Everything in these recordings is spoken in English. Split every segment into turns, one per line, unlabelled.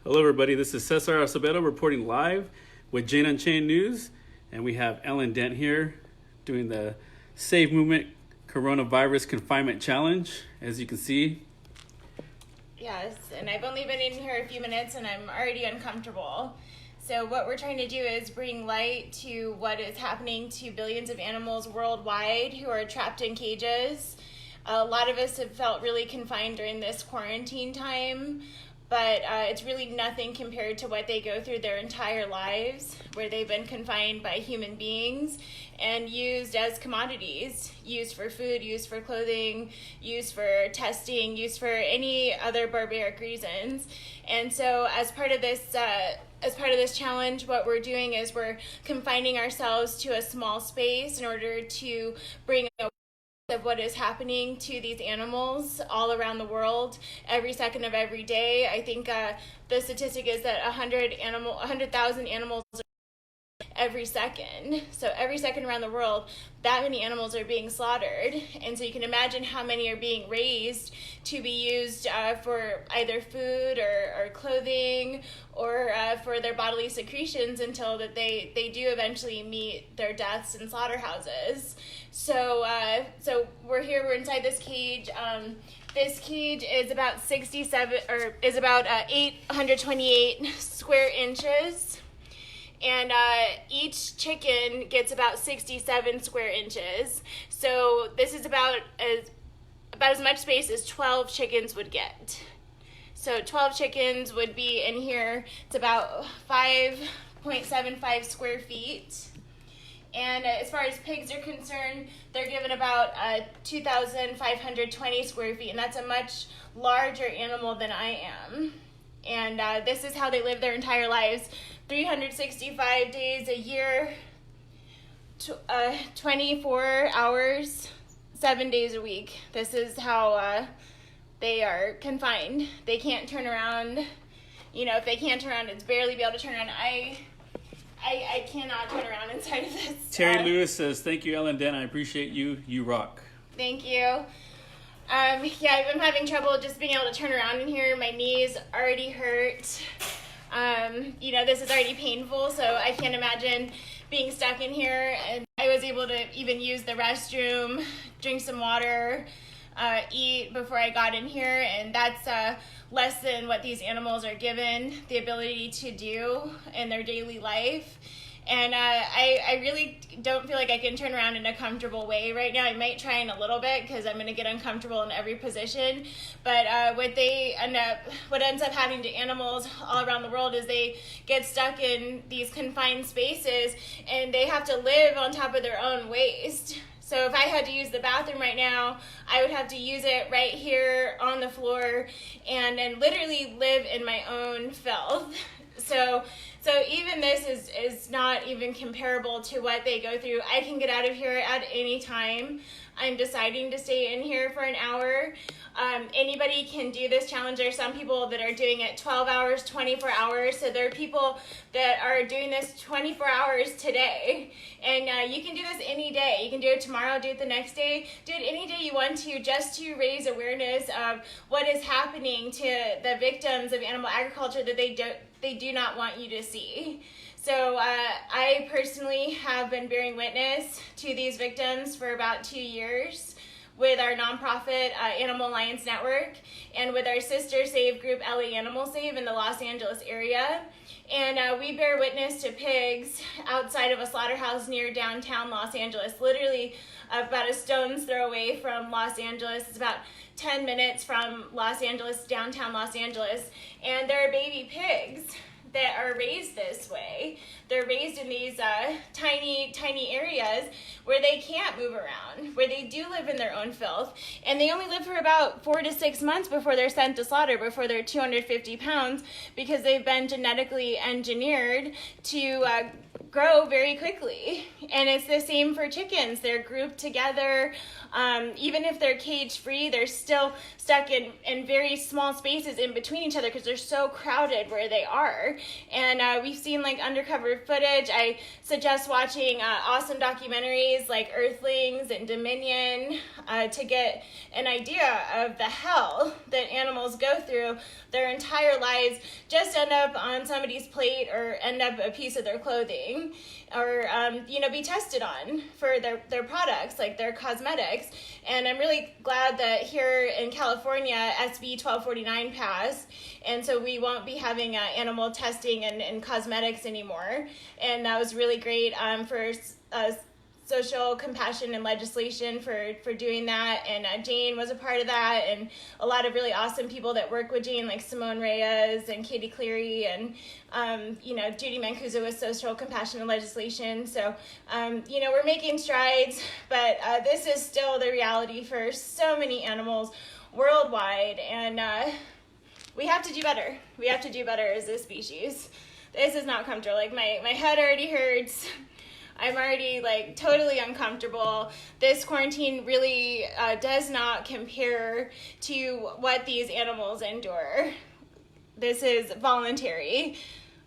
Hello, everybody. This is Cesar Acevedo reporting live with Jane Unchained News, and we have Ellen Dent here doing the Save Movement Coronavirus Confinement Challenge. As you can see,
yes, and I've only been in here a few minutes and I'm already uncomfortable. So what we're trying to do is bring light to what is happening to billions of animals worldwide who are trapped in cages. A lot of us have felt really confined during this quarantine time, but it's really nothing compared to what they go through their entire lives, where they've been confined by human beings and used as commodities, used for food, used for clothing, used for testing, used for any other barbaric reasons. And so as part of this challenge, what we're doing is we're confining ourselves to a small space in order to bring of what is happening to these animals all around the world every second of every day. I think the statistic is that 100,000 animals every second. So every second around the world, that many animals are being slaughtered. And so you can imagine how many are being raised to be used for either food or clothing or for their bodily secretions until that they do eventually meet their deaths in slaughterhouses. So we're inside this cage. This cage is about 828 square inches. And each chicken gets about 67 square inches. So this is about as much space as 12 chickens would get. So 12 chickens would be in here. It's about 5.75 square feet. And as far as pigs are concerned, they're given about 2,520 square feet. And that's a much larger animal than I am. And this is how they live their entire lives. 365 days a year, 24 hours, 7 days a week. This is how they are confined. They can't turn around. You know, if they can't turn around, it's barely be able to turn around. I cannot turn around inside of this.
Terry Lewis says, "Thank you, Ellen Dent. I appreciate you. You rock."
Thank you. I've been having trouble just being able to turn around in here. My knees already hurt. This is already painful, so I can't imagine being stuck in here. And I was able to even use the restroom, drink some water, eat before I got in here, and that's less than what these animals are given the ability to do in their daily life. And I really don't feel like I can turn around in a comfortable way right now. I might try in a little bit because I'm going to get uncomfortable in every position. But what ends up happening to animals all around the world is they get stuck in these confined spaces and they have to live on top of their own waste. So if I had to use the bathroom right now, I would have to use it right here on the floor and literally live in my own filth. So even this is not even comparable to what they go through. I can get out of here at any time. I'm deciding to stay in here for an hour. Anybody can do this challenge. There are some people that are doing it 12 hours, 24 hours. So there are people that are doing this 24 hours today. And you can do this any day. You can do it tomorrow, do it the next day. Do it any day you want to, just to raise awareness of what is happening to the victims of animal agriculture that they do not want you to see. So I personally have been bearing witness to these victims for about 2 years with our nonprofit Animal Alliance Network and with our sister save group Ellie Animal Save in the Los Angeles area. And we bear witness to pigs outside of a slaughterhouse near downtown Los Angeles, literally about a stone's throw away from Los Angeles. It's about 10 minutes from Los Angeles, downtown Los Angeles. And there are baby pigs that are raised this way. They're raised in these tiny areas where they can't move around, where they do live in their own filth, and they only live for about 4 to 6 months before they're sent to slaughter, before they're 250 pounds, because they've been genetically engineered to grow very quickly. And it's the same for chickens. They're grouped together. Even if they're cage free, they're still stuck in very small spaces in between each other because they're so crowded where they are. And we've seen like undercover footage. I suggest watching awesome documentaries like Earthlings and Dominion to get an idea of the hell that animals go through their entire lives, just end up on somebody's plate or end up a piece of their clothing, or be tested on for their products, like their cosmetics. And I'm really glad that here in California, SB 1249 passed, and so we won't be having animal testing and cosmetics anymore. And that was really great for social compassion and legislation for doing that. And Jane was a part of that, and a lot of really awesome people that work with Jane, like Simone Reyes and Katie Cleary, and Judy Mancuso with social compassion and legislation. So we're making strides, but this is still the reality for so many animals worldwide, and we have to do better. We have to do better as a species. This is not comfortable. Like my head already hurts. I'm already like totally uncomfortable. This quarantine really does not compare to what these animals endure. This is voluntary.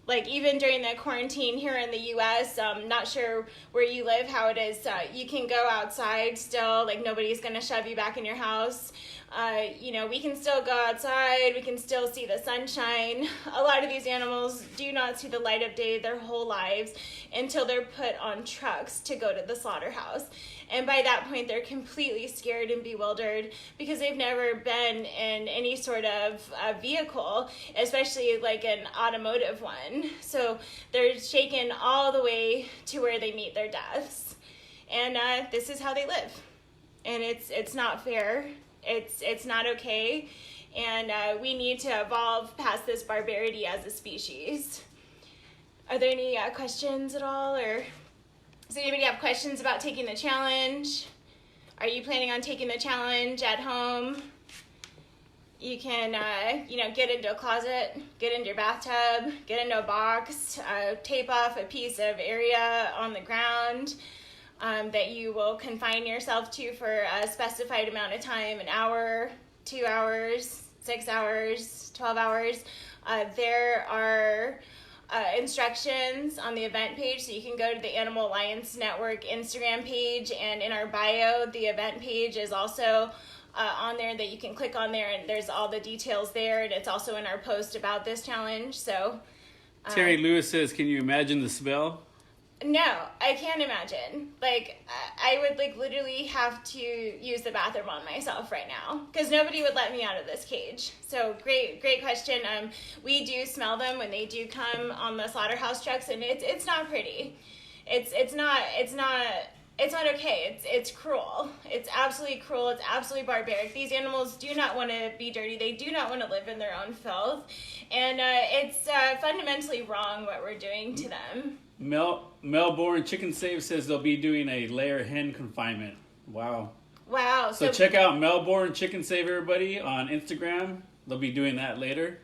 Like even during the quarantine here in the U.S., not sure where you live, how it is. You can go outside still, like nobody's gonna shove you back in your house. We can still go outside, we can still see the sunshine. A lot of these animals do not see the light of day their whole lives until they're put on trucks to go to the slaughterhouse. And by that point, they're completely scared and bewildered because they've never been in any sort of vehicle, especially like an automotive one. So they're shaken all the way to where they meet their deaths. And this is how they live. And it's not fair. It's not okay. And we need to evolve past this barbarity as a species. Are there any questions at all, or does anybody have questions about taking the challenge? Are you planning on taking the challenge at home? You can, get into a closet, get into your bathtub, get into a box, tape off a piece of area on the ground that you will confine yourself to for a specified amount of time, an hour, 2 hours, 6 hours, 12 hours. There are instructions on the event page, so you can go to the Animal Alliance Network Instagram page, and in our bio, the event page is also on there that you can click on there, and there's all the details there, and it's also in our post about this challenge. So
Terry Lewis says, can you imagine the smell?
No, I can't imagine. Like, I would like literally have to use the bathroom on myself right now because nobody would let me out of this cage. So great question. We do smell them when they do come on the slaughterhouse trucks, and it's not pretty. It's not okay. It's cruel. It's absolutely cruel. It's absolutely barbaric. These animals do not want to be dirty. They do not want to live in their own filth, and it's fundamentally wrong what we're doing to them.
Melbourne Chicken Save says they'll be doing a layer hen confinement. Wow. So check out Melbourne Chicken Save, everybody, on Instagram. They'll be doing that later.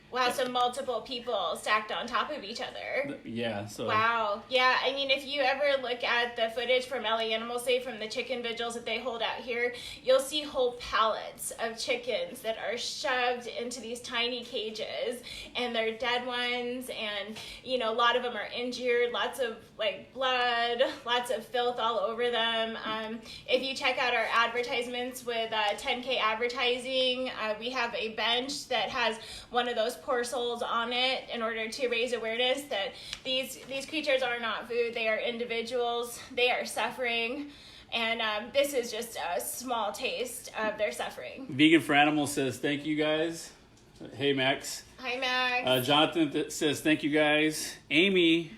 Wow, so multiple people stacked on top of each other.
Yeah, so...
Wow. Yeah, I mean, if you ever look at the footage from Ellie Animal Safe from the chicken vigils that they hold out here, you'll see whole pallets of chickens that are shoved into these tiny cages, and they're dead ones, and, a lot of them are injured, lots of, blood, lots of filth all over them. If you check out our advertisements with 10K Advertising, we have a bench that has one of those poor souls on it in order to raise awareness that these creatures are not food. They are individuals. They are suffering. And this is just a small taste of their suffering.
Vegan for Animals says, thank you guys. Hey, Max.
Hi, Max.
Jonathan says, thank you guys. Amy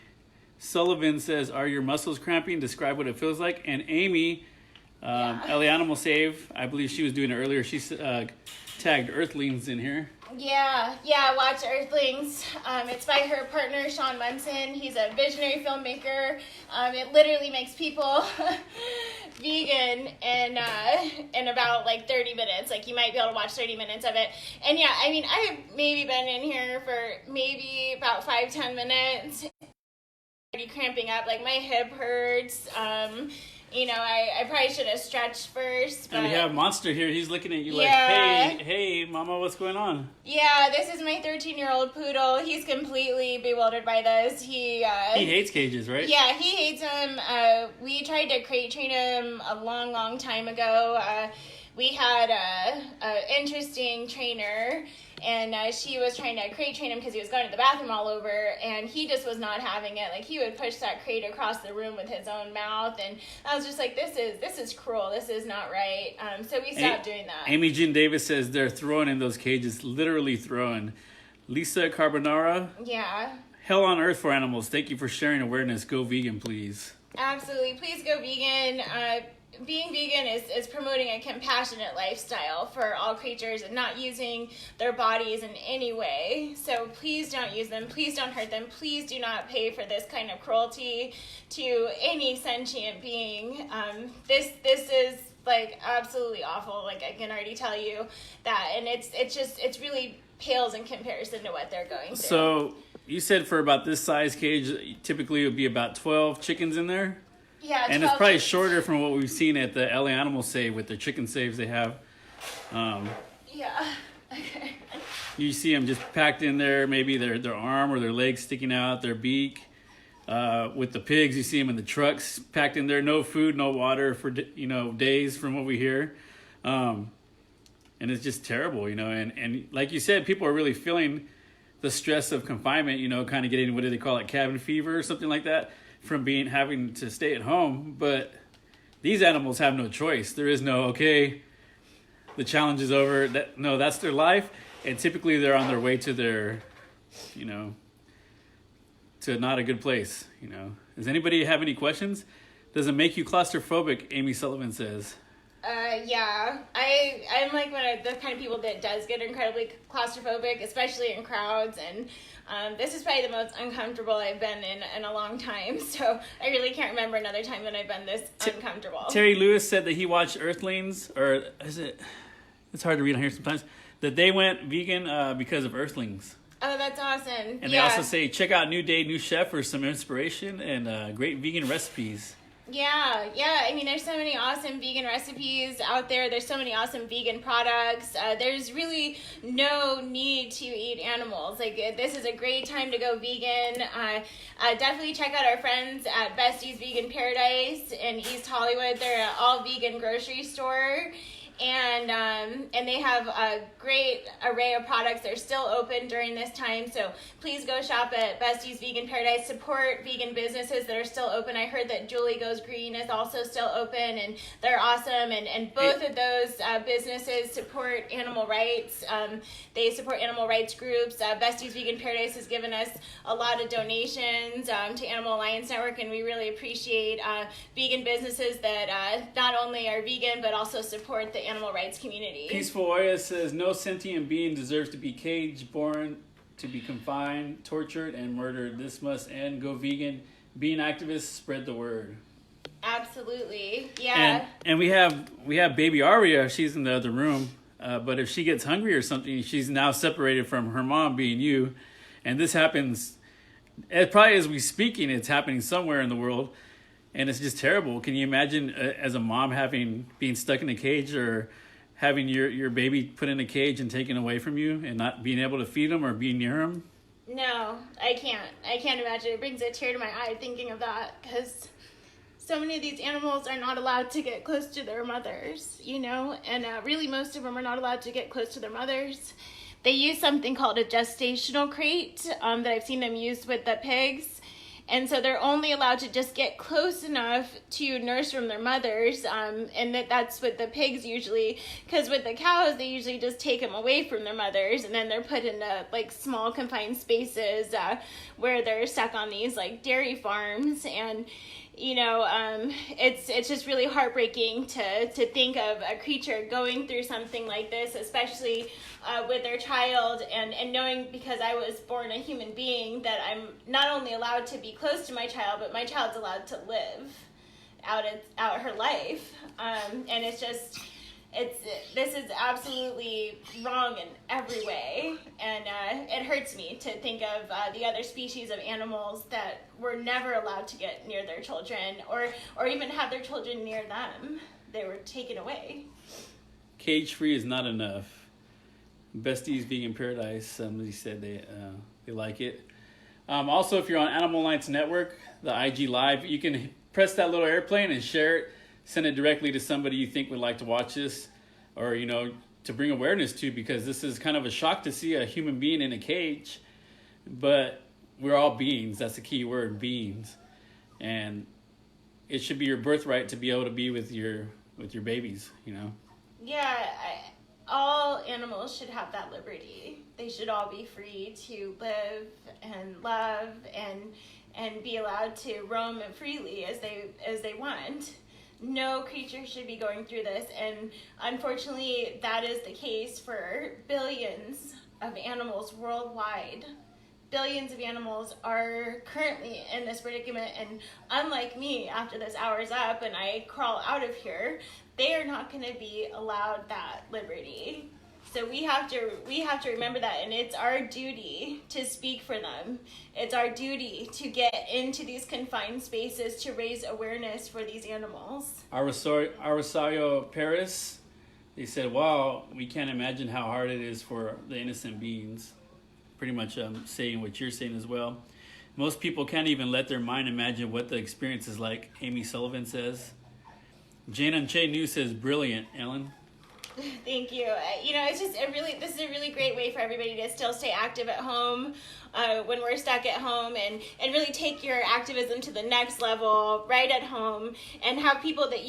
Sullivan says, are your muscles cramping? Describe what it feels like. And Amy, Ellie Animal Save, I believe she was doing it earlier. She tagged Earthlings in here.
Yeah, watch Earthlings. It's by her partner, Sean Munson. He's a visionary filmmaker. It literally makes people vegan in about 30 minutes. You might be able to watch 30 minutes of it. And yeah, I mean, I've maybe been in here for maybe about 5-10 minutes. already cramping up. Like, my hip hurts. You know, I probably should have stretched first. But
and we have Monster here. He's looking at you like, hey, mama, what's going on?
Yeah, this is my 13-year-old poodle. He's completely bewildered by this. He
hates cages, right?
Yeah, he hates them. We tried to crate train him a long, long time ago. We had a interesting trainer, and she was trying to crate train him because he was going to the bathroom all over, and he just was not having it. Like, he would push that crate across the room with his own mouth, and I was just like, this is cruel. This is not right. So we stopped doing that.
Amy Jean Davis says they're throwing in those cages, literally throwing. Lisa Carbonara.
Yeah.
Hell on earth for animals. Thank you for sharing awareness. Go vegan, please.
Absolutely. Please go vegan. Being vegan is promoting a compassionate lifestyle for all creatures and not using their bodies in any way. So please don't use them. Please don't hurt them. Please do not pay for this kind of cruelty to any sentient being. This is like absolutely awful. Like, I can already tell you that, and it's really pales in comparison to what they're going through.
So you said for about this size cage, typically it would be about 12 chickens in there?
Yeah,
and it's probably shorter from what we've seen at the LA Animal Save with the chicken saves they have.
Yeah. Okay.
You see them just packed in there, maybe their arm or their leg sticking out, their beak. With the pigs, you see them in the trucks packed in there, no food, no water for days from what we hear. And it's just terrible, and like you said, people are really feeling the stress of confinement, kind of getting, what do they call it, cabin fever or something like that, from having to stay at home. But these animals have no choice. There is no, okay, the challenge is over. That's their life. And typically they're on their way to their, to not a good place, Does anybody have any questions? Does it make you claustrophobic? Amy Sullivan says.
Yeah. I'm like one of the kind of people that does get incredibly claustrophobic, especially in crowds, and this is probably the most uncomfortable I've been in a long time, so I really can't remember another time that I've been this uncomfortable.
Terry Lewis said that he watched Earthlings, or it's hard to read on here sometimes, that they went vegan because of Earthlings.
Oh, that's awesome.
And they also say, check out New Day, New Chef for some inspiration and great vegan recipes.
Yeah. I mean, there's so many awesome vegan recipes out there. There's so many awesome vegan products. There's really no need to eat animals. Like, this is a great time to go vegan. Definitely check out our friends at Bestie's Vegan Paradise in East Hollywood. They're an all-vegan grocery store. And they have a great array of products. They're still open during this time, so please go shop at Bestie's Vegan Paradise. Support vegan businesses that are still open. I heard that Julie Goes Green is also still open, and they're awesome. And both of those businesses support animal rights. They support animal rights groups. Bestie's Vegan Paradise has given us a lot of donations to Animal Alliance Network, and we really appreciate vegan businesses that not only are vegan but also support the animal rights community.
Peaceful Oya says, no sentient being deserves to be caged, born to be confined, tortured, and murdered. This must end. Go vegan. Being activists, spread the word.
Absolutely. Yeah.
And we have baby Aria. She's in the other room. But if she gets hungry or something, she's now separated from her mom, being you. And this happens, probably as we speaking, it's happening somewhere in the world. And it's just terrible. Can you imagine as a mom being stuck in a cage, or having your baby put in a cage and taken away from you and not being able to feed them or be near them?
No, I can't imagine. It brings a tear to my eye thinking of that, because so many of these animals are not allowed to get close to their mothers, and really most of them are not allowed to get close to their mothers. They use something called a gestational crate that I've seen them use with the pigs. And so they're only allowed to just get close enough to nurse from their mothers, and that's with the pigs usually, because with the cows, they usually just take them away from their mothers, and then they're put into, like, small confined spaces where they're stuck on these, like, dairy farms, and it's just really heartbreaking to think of a creature going through something like this, especially with their child, and knowing, because I was born a human being, that I'm not only allowed to be close to my child, but my child's allowed to live out her life. And it's just, This is absolutely wrong in every way, and it hurts me to think of the other species of animals that were never allowed to get near their children, or even have their children near them. They were taken away.
Cage free is not enough. Besties being in paradise. Somebody said they like it. Also, if you're on Animal Alliance Network, the IG Live, you can press that little airplane and share it. Send it directly to somebody you think would like to watch this, or, to bring awareness to, because this is kind of a shock to see a human being in a cage. But we're all beings. That's the key word, beings. And it should be your birthright to be able to be with your babies,
Yeah, all animals should have that liberty. They should all be free to live and love and be allowed to roam freely as they want. No creature should be going through this, and unfortunately that is the case for billions of animals worldwide. Billions of animals are currently in this predicament, and unlike me, after this hour's up and I crawl out of here, they are not going to be allowed that liberty. So we have to remember that, and it's our duty to speak for them. It's our duty to get into these confined spaces to raise awareness for these animals.
Rosario Paris, they said, wow, we can't imagine how hard it is for the innocent beings. Pretty much saying what you're saying as well. Most people can't even let their mind imagine what the experience is like, Amy Sullivan says. Jane Unchained News says, brilliant, Ellen.
Thank you. It's just this is a really great way for everybody to still stay active at home when we're stuck at home, and really take your activism to the next level right at home, and have people that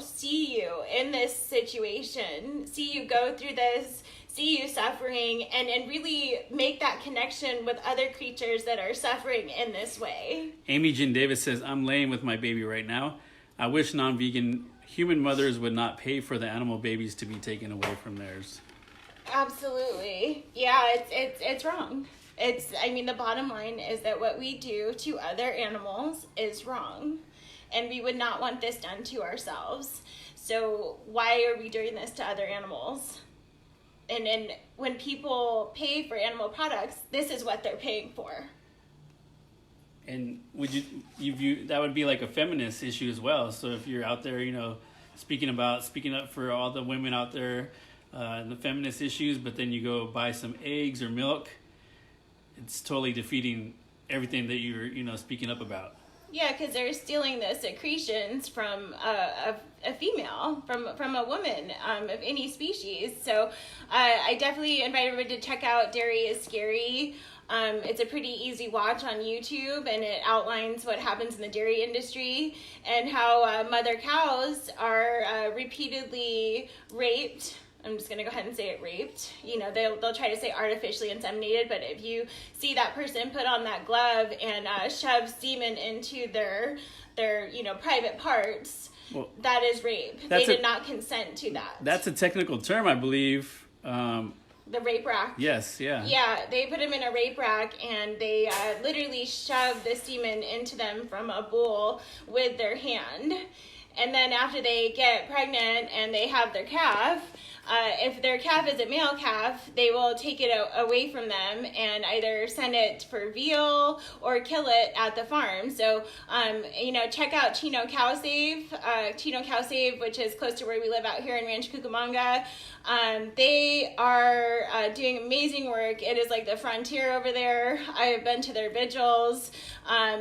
see you in this situation, see you go through this, see you suffering, and really make that connection with other creatures that are suffering in this way.
Amy Jean Davis says, I'm laying with my baby right now. I wish non-vegan human mothers would not pay for the animal babies to be taken away from theirs.
Absolutely. Yeah, it's wrong. The bottom line is that what we do to other animals is wrong, and we would not want this done to ourselves. So why are we doing this to other animals? And when people pay for animal products, this is what they're paying for.
And would you view that would be like a feminist issue as well? So if you're out there, speaking up for all the women out there, the feminist issues, but then you go buy some eggs or milk, it's totally defeating everything that you're speaking up about.
Yeah, because they're stealing the secretions from a female, from a woman of any species. So I definitely invite everybody to check out Dairy is Scary. It's a pretty easy watch on YouTube, and it outlines what happens in the dairy industry and how mother cows are repeatedly raped. I'm just going to go ahead and say it, raped. They'll try to say artificially inseminated, but if you see that person put on that glove and shove semen into their private parts, well, that is rape. They did not consent to that.
That's a technical term, I believe.
The rape rack.
Yes, yeah.
Yeah, they put them in a rape rack, and they literally shove the semen into them from a bowl with their hand. And then after they get pregnant and they have their calf, if their calf is a male calf, they will take it away from them and either send it for veal or kill it at the farm. So, check out Chino Cow Save, which is close to where we live out here in Rancho Cucamonga. They are doing amazing work. It is like the frontier over there. I have been to their vigils.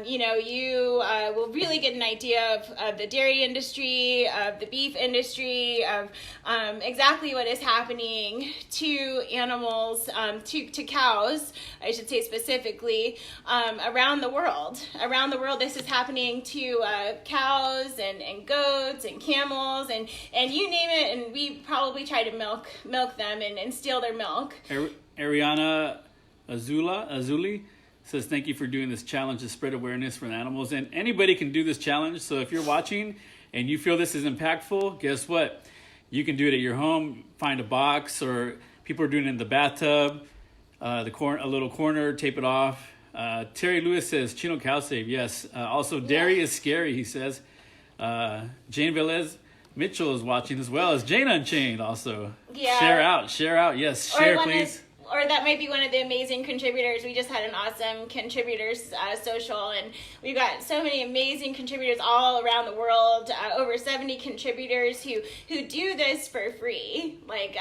You will really get an idea of the dairy industry, of the beef industry, of exactly what is happening to animals, to cows, I should say specifically, around the world. Around the world, this is happening to cows and goats and camels and you name it, and we probably try to milk them and steal their milk.
Ariana Azuli says, thank you for doing this challenge to spread awareness for the animals. And anybody can do this challenge. So if you're watching and you feel this is impactful, guess what? You can do it at your home. Find a box, or people are doing it in the bathtub, a little corner, tape it off. Terry Lewis says, Chino Cow Save, yes. Also, Dairy is Scary, he says. Jane Mitchell is watching as well as Jane Unchained also.
Yeah.
Share out. Yes, share please.
Or that might be one of the amazing contributors. We just had an awesome contributors social, and we've got so many amazing contributors all around the world. Over 70 contributors who do this for free, like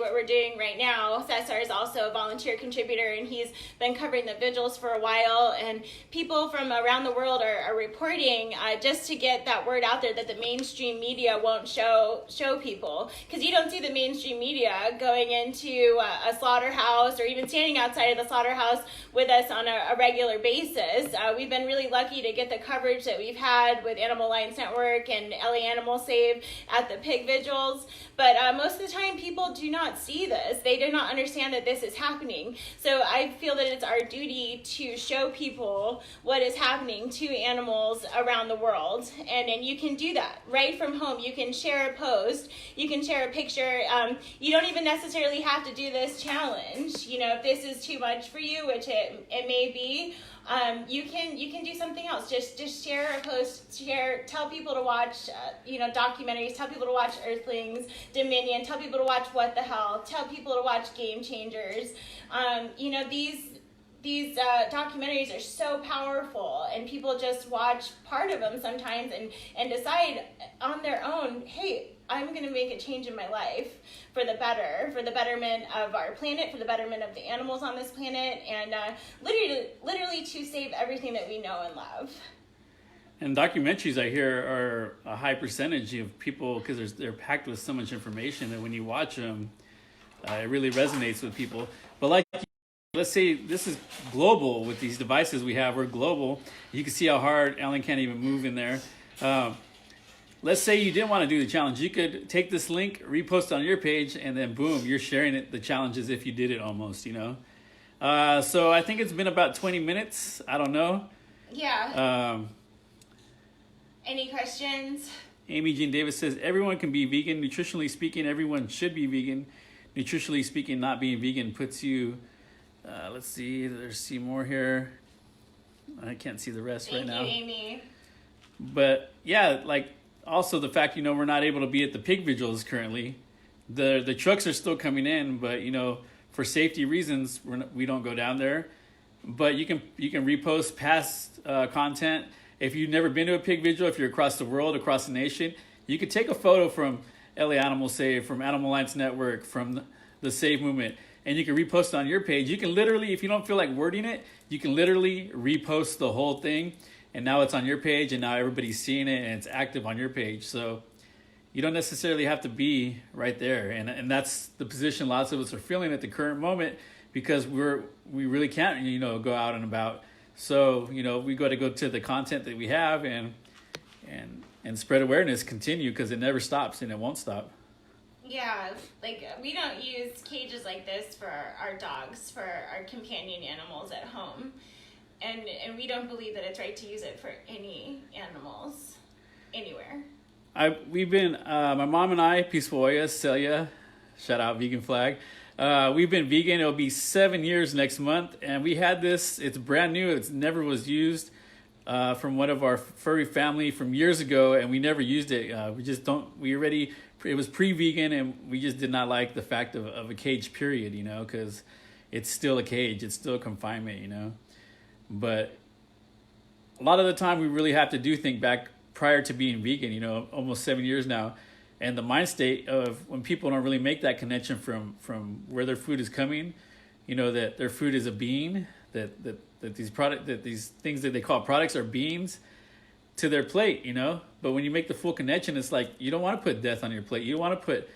what we're doing right now. Cesar is also a volunteer contributor, and he's been covering the vigils for a while. And people from around the world are reporting just to get that word out there that the mainstream media won't show people, because you don't see the mainstream media going into a slaughterhouse or even standing outside of the slaughterhouse with us on a regular basis. We've been really lucky to get the coverage that we've had with Animal Alliance Network and Ellie Animal Save at the pig vigils, but most of the time people do not see this. They do not understand that this is happening. So I feel that it's our duty to show people what is happening to animals around the world, and you can do that right from home. You can share a post, you can share a picture. You don't even necessarily have to do this challenge. If this is too much for you, which it may be, you can do something else. Just share a post, tell people to watch documentaries, tell people to watch Earthlings, Dominion, tell people to watch What the Hell, tell people to watch Game Changers. These documentaries are so powerful, and people just watch part of them sometimes and decide on their own, hey, I'm going to make a change in my life for the better, for the betterment of our planet, for the betterment of the animals on this planet, and literally to save everything that we know and love.
And documentaries, I hear, are a high percentage of people, because they're packed with so much information that when you watch them, it really resonates with people. But let's say this is global with these devices we have. We're global. You can see how hard Ellen can't even move in there. Let's say you didn't want to do the challenge. You could take this link, repost on your page, and then boom, you're sharing the challenge as if you did it almost, So I think it's been about 20 minutes. I don't know.
Yeah. Any questions?
Amy Jean Davis says, everyone can be vegan. Nutritionally speaking, everyone should be vegan. Nutritionally speaking, not being vegan puts you... let's see. There's see more here. I can't see the rest right now.
Thank you, Amy.
But yeah, also the fact, we're not able to be at the pig vigils currently. The trucks are still coming in, but for safety reasons, we don't go down there. But you can repost past content. If you've never been to a pig vigil, if you're across the world, across the nation, you could take a photo from Ellie Animal Save, from Animal Alliance Network, from the Save Movement, and you can repost it on your page. You can literally, if you don't feel like wording it, you can literally repost the whole thing, and now it's on your page, and now everybody's seeing it, and it's active on your page. So you don't necessarily have to be right there, and that's the position lots of us are feeling at the current moment, because we really can't go out and about. So we got to go to the content that we have and spread awareness, continue, because it never stops and it won't stop.
Yeah, we don't use cages like this for our dogs, for our companion animals at home. And we don't believe that it's right to use it for any animals anywhere.
We've been, my mom and I, Peaceful Oya, Celia, shout out Vegan Flag. We've been vegan. It'll be 7 years next month. And we had this, it's brand new. It never was used from one of our furry family from years ago. And we never used it. It was pre-vegan, and we just did not like the fact of a cage, period, because it's still a cage. It's still a confinement, But a lot of the time we really have to think back prior to being vegan, almost 7 years now. And the mind state of when people don't really make that connection from where their food is coming, that their food is a being, that these things that they call products are beings to their plate, But when you make the full connection, it's like you don't want to put death on your plate. You don't want to put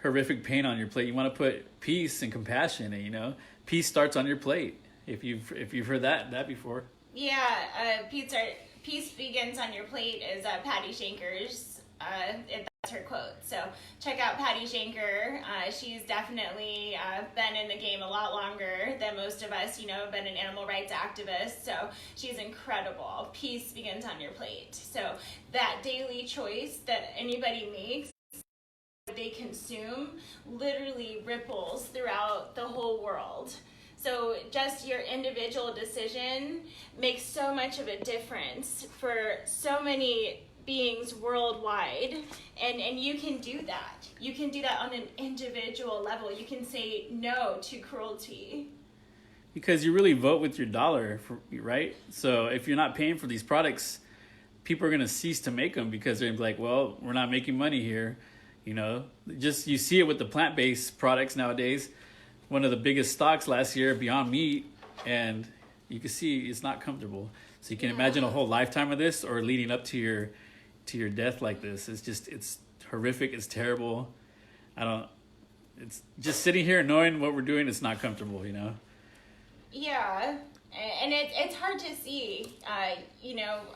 horrific pain on your plate. You want to put peace and compassion, peace starts on your plate. If you've heard that before.
Yeah, peace begins on your plate is Patty Shanker's. That's her quote. So check out Patty Shanker. She's definitely been in the game a lot longer than most of us, been an animal rights activist. So she's incredible. Peace begins on your plate. So that daily choice that anybody makes, they consume, literally ripples throughout the whole world. So just your individual decision makes so much of a difference for so many beings worldwide, and you can do that. You can do that on an individual level. You can say no to cruelty.
Because you really vote with your dollar, right? So if you're not paying for these products, people are going to cease to make them because they're like, well, we're not making money here. You know, just you see it with the plant-based products nowadays. One of the biggest stocks last year, Beyond Meat, and you can see it's not comfortable. So you can imagine a whole lifetime of this or leading up to your death like this. It's horrific. It's terrible. It's just sitting here knowing what we're doing. It's not comfortable, you know?
Yeah. And it's hard to see,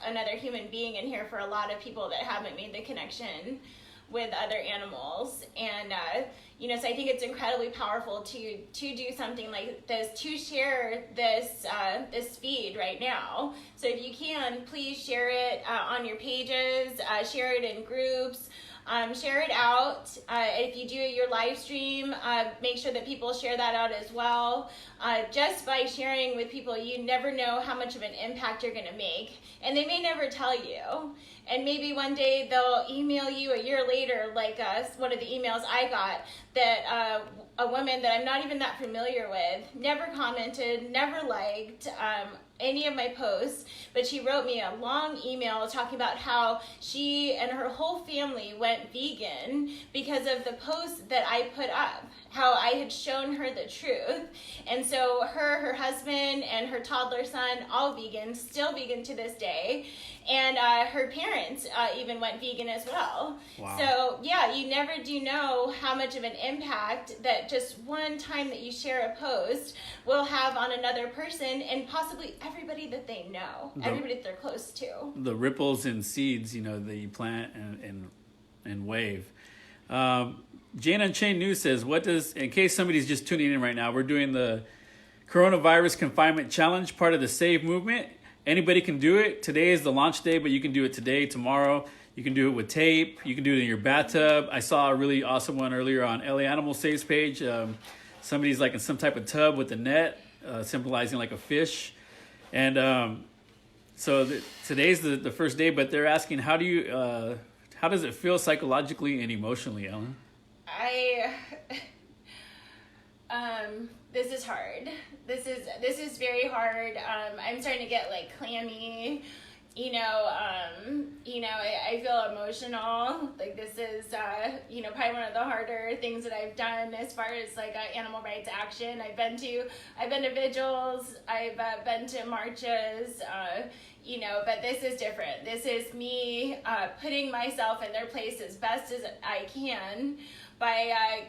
another human being in here for a lot of people that haven't made the connection with other animals. And, so I think it's incredibly powerful to do something like this, to share this feed right now. So if you can, please share it on your pages, share it in groups. Share it out. If you do your live stream, make sure that people share that out as well. Just by sharing with people, you never know how much of an impact you're going to make. And they may never tell you. And maybe one day they'll email you a year later, like one of the emails I got, that a woman that I'm not even that familiar with, never commented, never liked any of my posts, but she wrote me a long email talking about how she and her whole family went vegan because of the post that I put up, how I had shown her the truth. And so her husband, and her toddler son, all vegan, still vegan to this day. And her parents even went vegan as well.
Wow.
So yeah, you never do know how much of an impact that just one time that you share a post will have on another person, and possibly everybody that they know, everybody that they're close to. The
ripples and seeds, that you plant and wave. Jane Unchained News says, in case somebody's just tuning in right now, we're doing the Coronavirus Confinement Challenge, part of the SAVE movement. Anybody can do it. Today is the launch day, but you can do it today, tomorrow. You can do it with tape. You can do it in your bathtub. I saw a really awesome one earlier on Ellie Animal Saves page. Somebody's like in some type of tub with a net, symbolizing like a fish. And today's the first day, but they're asking, how does it feel psychologically and emotionally, Ellen?
This is hard. This is very hard. I'm starting to get like clammy, I feel emotional. Like this is, probably one of the harder things that I've done as far as like animal rights action. I've been to vigils, I've been to marches, but this is different. This is me putting myself in their place as best as I can by,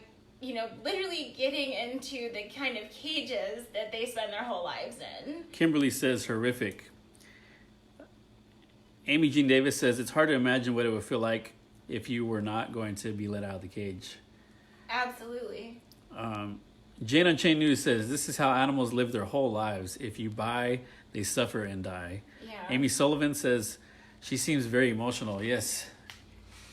literally getting into the kind of cages that they spend their whole lives in.
Kimberly says horrific. Amy Jean Davis says it's hard to imagine what it would feel like if you were not going to be let out of the cage.
Absolutely.
Jane Unchained News says this is how animals live their whole lives. If you buy, they suffer and die.
Yeah.
Amy Sullivan says she seems very emotional. Yes.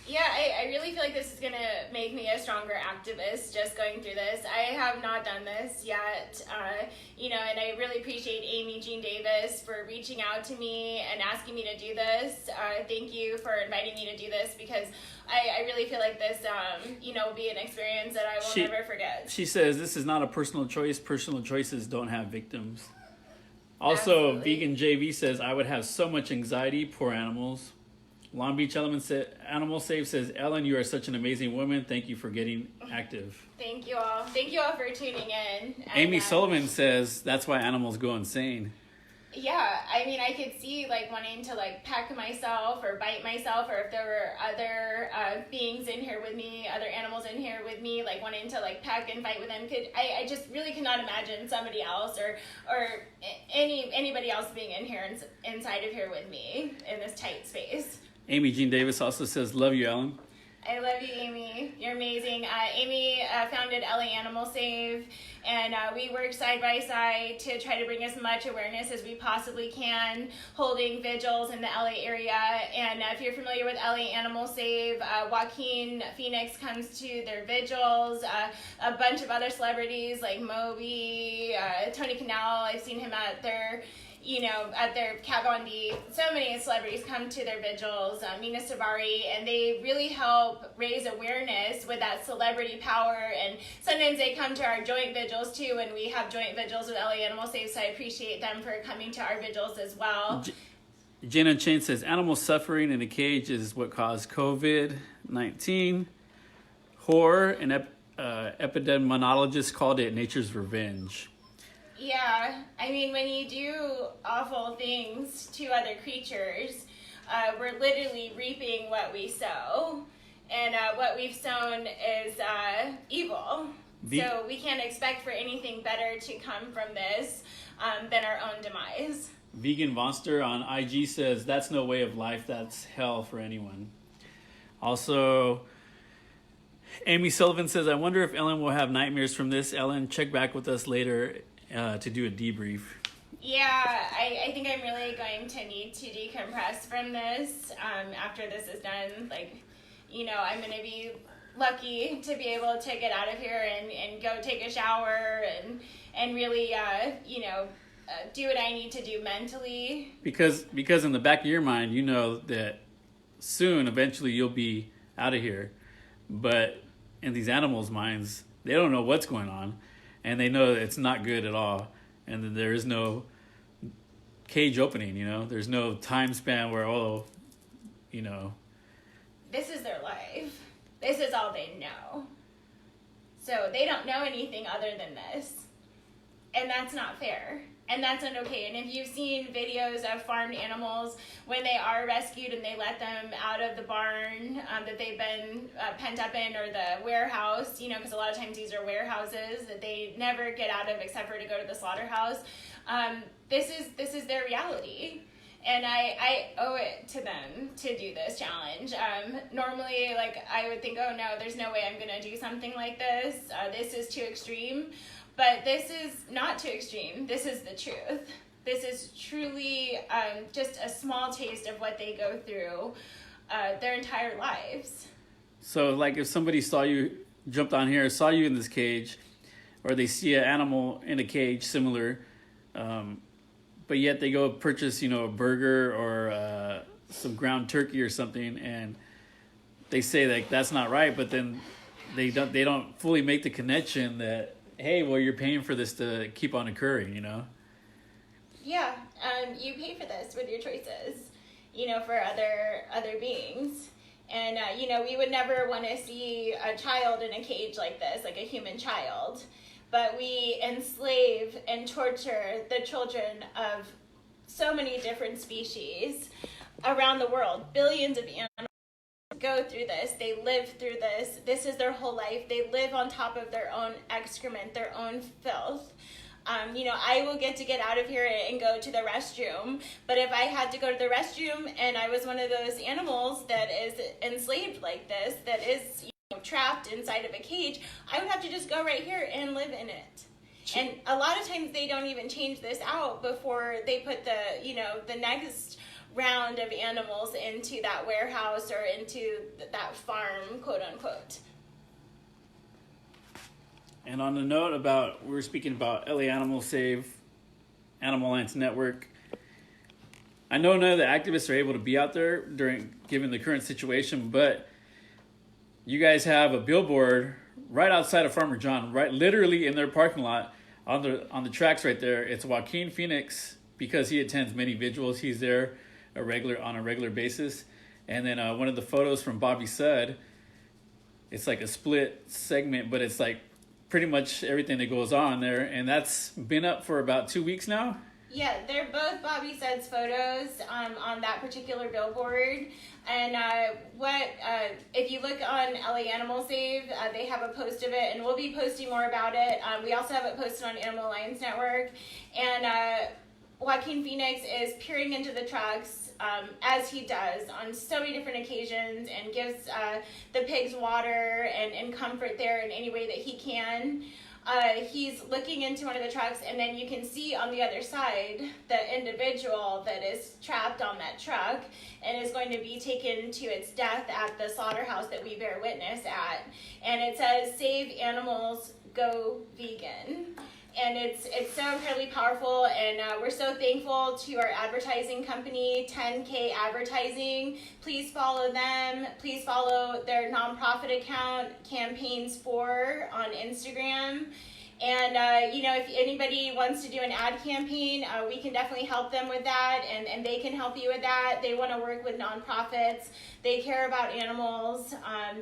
Yeah, I really feel like this is going to make me a stronger activist just going through this. I have not done this yet, and I really appreciate Amy Jean Davis for reaching out to me and asking me to do this. Thank you for inviting me to do this because I really feel like this, will be an experience that I will never forget.
She says this is not a personal choice. Personal choices don't have victims. Also,
Absolutely.
Vegan JV says, I would have so much anxiety, poor animals. Long Beach Animal Save says, Ellen, you are such an amazing woman. Thank you for getting active.
Thank you all. Thank you all for tuning in.
Amy Sullivan says, that's why animals go insane.
Yeah, I mean, I could see, wanting to, peck myself or bite myself, or if there were other beings in here with me, other animals in here with me, wanting to, peck and fight with them. I just really could not imagine somebody else or anybody else being in here, inside of here with me in this tight space.
Amy Jean Davis also says, love you, Ellen.
I love you, Amy. You're amazing. Amy founded Ellie Animal Save, and we work side by side to try to bring as much awareness as we possibly can, holding vigils in the LA area. And if you're familiar with Ellie Animal Save, Joaquin Phoenix comes to their vigils. A bunch of other celebrities like Moby, Tony Canal, I've seen him at their at their Kat Von D. So many celebrities come to their vigils, Mina Savari, and they really help raise awareness with that celebrity power. And sometimes they come to our joint vigils too, and we have joint vigils with LA Animal Safe, so I appreciate them for coming to our vigils as well.
Jane Chain says, animal suffering in a cage is what caused COVID-19. Horror and epidemiologists called it nature's revenge.
Yeah, I mean, when you do awful things to other creatures, we're literally reaping what we sow. And what we've sown is evil. So we can't expect for anything better to come from this than our own demise.
Vegan Monster on IG says, that's no way of life, that's hell for anyone. Also, Amy Sullivan says, I wonder if Ellen will have nightmares from this. Ellen, check back with us later to do a debrief.
Yeah, I think I'm really going to need to decompress from this after this is done. Like, I'm going to be lucky to be able to get out of here and go take a shower and really, do what I need to do mentally. Because
in the back of your mind, you know that soon, eventually, you'll be out of here. But in these animals' minds, they don't know what's going on. And they know that it's not good at all. And that there is no cage opening, There's no time span where,
This is their life. This is all they know. So they don't know anything other than this. And that's not fair. And that's not okay. And if you've seen videos of farmed animals when they are rescued and they let them out of the barn that they've been pent up in, or the warehouse, because a lot of times these are warehouses that they never get out of except for to go to the slaughterhouse. This is their reality. And I owe it to them to do this challenge. Normally, I would think, oh no, there's no way I'm going to do something like this. This is too extreme. But this is not too extreme. This is the truth. This is truly just a small taste of what they go through their entire lives.
So, if somebody saw you, jumped on here, saw you in this cage, or they see an animal in a cage similar, but yet they go purchase, a burger or some ground turkey or something, and they say that's not right, but then they don't fully make the connection that, hey, well, you're paying for this to keep on occurring,
Yeah, you pay for this with your choices, for other beings. And, we would never want to see a child in a cage like this, like a human child. But we enslave and torture the children of so many different species around the world. Billions of animals go through this. They live through this. This is their whole life. They live on top of their own excrement, their own filth. I will get out of here and go to the restroom. But if I had to go to the restroom and I was one of those animals that is enslaved like this, that is trapped inside of a cage, I would have to just go right here and live in it. And a lot of times they don't even change this out before they put the next round of animals into that warehouse or into that farm, quote unquote.
And on the note about, we were speaking about LA Animal Save, Animal Alliance Network. I know none of the activists are able to be out there given the current situation, but you guys have a billboard right outside of Farmer John, right, literally in their parking lot on the tracks right there. It's Joaquin Phoenix, because he attends many vigils. He's there on a regular basis. And then one of the photos from Bobby Sudd, it's like a split segment, but it's like pretty much everything that goes on there. And that's been up for about 2 weeks now.
Yeah, they're both Bobby Sudd's photos on that particular billboard. And if you look on LA Animal Save, they have a post of it, and we'll be posting more about it. We also have it posted on Animal Alliance Network. And Joaquin Phoenix is peering into the trucks, as he does on so many different occasions, and gives the pigs water and comfort there in any way that he can. He's looking into one of the trucks, and then you can see on the other side the individual that is trapped on that truck and is going to be taken to its death at the slaughterhouse that we bear witness at. And it says, "Save animals, go vegan." And it's so incredibly powerful, and we're so thankful to our advertising company, 10K Advertising. Please follow them. Please follow their nonprofit account, Campaigns For, on Instagram. And, you know, if anybody wants to do an ad campaign, we can definitely help them with that, and they can help you with that. They want to work with nonprofits. They care about animals.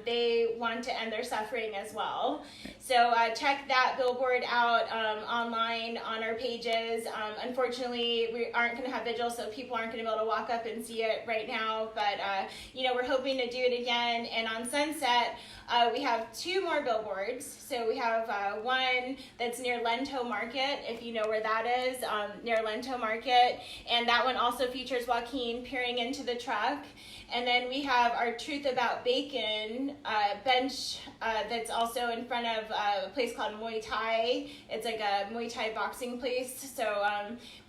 They want to end their suffering as well. So check that billboard out online on our pages. Unfortunately, we aren't going to have vigil, so people aren't going to be able to walk up and see it right now. But, you know, we're hoping to do it again. And on Sunset, we have 2 more billboards. So we have one that's near Lento Market, if you know where that is, near Lento Market. And that one also features Joaquin peering into the truck. And then we have our Truth About Bacon bench that's also in front of a place called Muay Thai. It's like a Muay Thai boxing place. So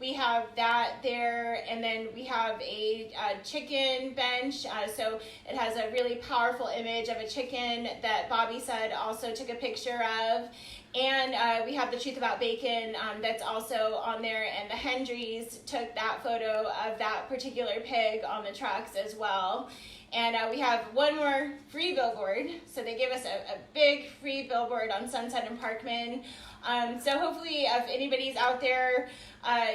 we have that there. And then we have a chicken bench. So it has a really powerful image of a chicken that Bobby said also took a picture of. And we have the Truth About Bacon that's also on there, and the Hendrys took that photo of that particular pig on the trucks as well. And we have one more free billboard, so they give us a big free billboard on Sunset and Parkman. So hopefully if anybody's out there,